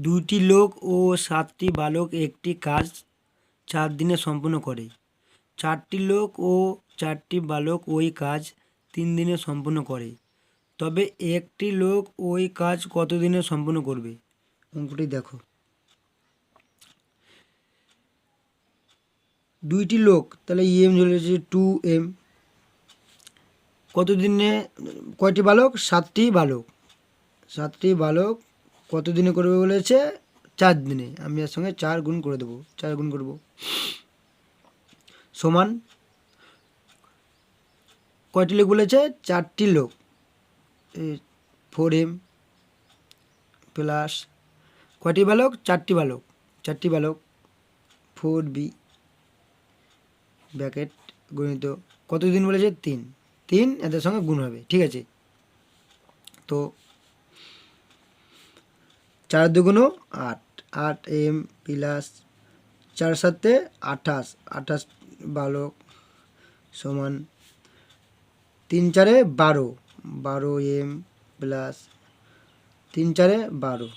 দুইটি লোক ও 7টি বালক একটি কাজ 4 দিনে সম্পূর্ণ করে। 4টি লোক ও 4টি বালক ওই কাজ 3 দিনে সম্পূর্ণ করে, তবে একটি লোক ওই কাজ কত দিনে সম্পূর্ণ করবে? অঙ্কটি দেখো। দুইটি লোক, তাহলে ইএম চলে যাচ্ছে 2m। কত দিনে, কয়টি বালক? 7টি বালক। 7টি বালক কত দিনে করবে বলেছে? 4 দিনে। আমি এর সঙ্গে 4 গুণ করে দেবো, 4 গুণ করব সমান কয়টি লোক বলেছে? 4টি লোক, 4m প্লাস কয়টি বালক? 4টি বালক, 4টি বালক 4b ব্র্যাকেট গণিত কত দিন বলেছে? 3। 3 এদের সঙ্গে গুণ হবে, ঠিক আছে। তো 4 দুগুণ 8, 8m প্লাস 4 7 28, 28 বালক সমান 3 4 12, 12m প্লাস 3 4 12,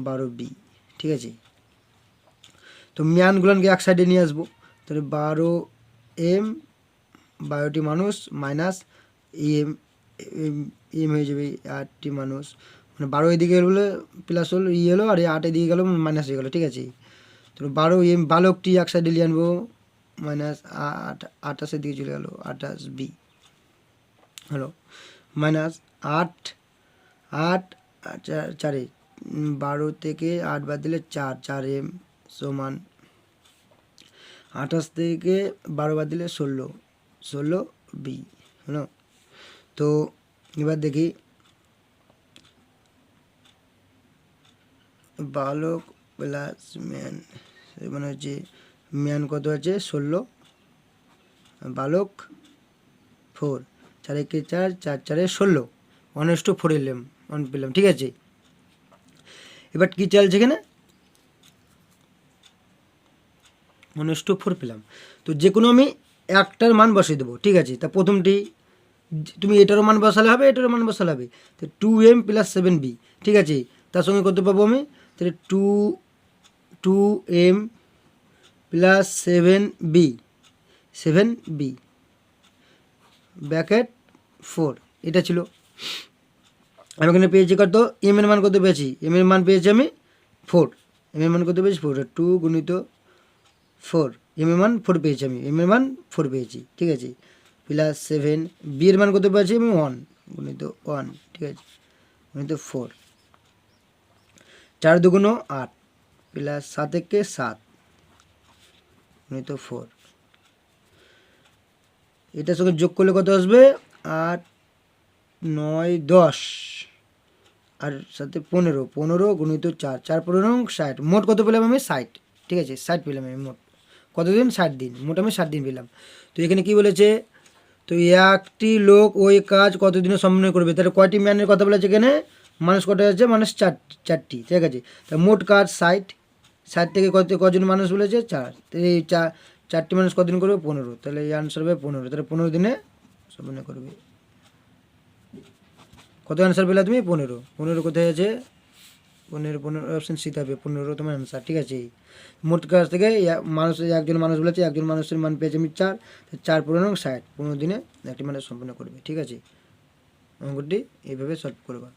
12b, ঠিক আছে। তো ম্যানগুলোকে এক সাইডে নিয়ে আসবো, তাহলে 12m 12টি মানুষ মাইনাস এম এম হয়ে যাবে 8টি মানুষ, মানে 12 এদিকে হলো প্লাস হলো হলো, আর 8 এদিকে গেলো মাইনাস হয়ে গেলো, ঠিক আছে। তো 12m বালকটি এক সাইডে নিয়ে আনবো, মাইনাস 8, 28 দিকে চলে গেলো 28b হলো, মাইনাস 8 8 4 12 থেকে 8 বাদ দিলে 4, 4m সমান 28 থেকে 12 বাদ দিলে 16, 16b হলো। তো এবার দেখি বালক প্লাস ম্যান, মানে হচ্ছে ম্যান কত আছে? 16, বালক 4, 4 একে 4, 4 4 16, 1:4 এলাম, 1 পেলাম, ঠিক আছে। এবার কী চলছে এখানে? 1:4 পেলাম। তো যে কোনো আমি একটার মান বসিয়ে দেবো, ঠিক আছে। তা প্রথমটি তুমি এটারও মান বসালে হবে, এটারও মান বসালে হবে। তো 2m প্লাস 7b, ঠিক আছে। তার সঙ্গে কত পাবো আমি? তাহলে 2m প্লাস 7b ব্র্যাকেট 4, এটা ছিল। আমি এখানে পেয়েছি কত? এম এর মান কত পেয়েছি? এম এর মান পেয়েছি আমি 4, এম এর মান কত পেয়েছি? 4, 2 গুণিত 4, এম এর মান 4 পেয়েছি আমি, এম এর মান 4 পেয়েছি, ঠিক আছে। প্লাস 7, বি এর মান কত পেয়েছি আমি? 1 গুণিত 1, ঠিক আছে, গুণিত 4, 4 দুগুণ 8 প্লাস 7 একে 7 গুণিত 4, এটার সঙ্গে যোগ করলে কত আসবে? 8 9 10 আর সাথে 15, 15 গুণিত 4, 4 15 60, মোট কত পেলাম আমি? 60, ঠিক আছে, 60 পেলাম আমি মোট। কতদিন? 60 দিন, মোট আমি 60 দিন পেলাম। তো এখানে কি বলেছে? তো একটি লোক ওই কাজ কত দিনে সম্পন্ন করবে? তাহলে কয়টি ম্যানের কথা বলেছে এখানে? মানুষ কটা আছে? মানুষ 4টি, ঠিক আছে। তা মোট কাজ 60, 60 থেকে কজন মানুষ বলেছে? 4, এই 4টি মানুষ কতদিন করবে? 15, তাহলে এই আনসার হবে 15, তাহলে 15 দিনে সম্পন্ন করবে। কত অ্যান্সার পেলে তুমি? 15, 15 কোথায় আছে? 15 অপশান সিতে হবে, 15 তোমার অ্যান্সার, ঠিক আছে। মোট কাজ থেকে মানুষ, একজন মানুষ বলেছে, একজন মানুষের মান পেয়েছে আমি 4, 4 15 60, 15 দিনে একটি মানুষ সম্পন্ন করবে, ঠিক আছে। অঙ্কটি এইভাবে সলভ করবা।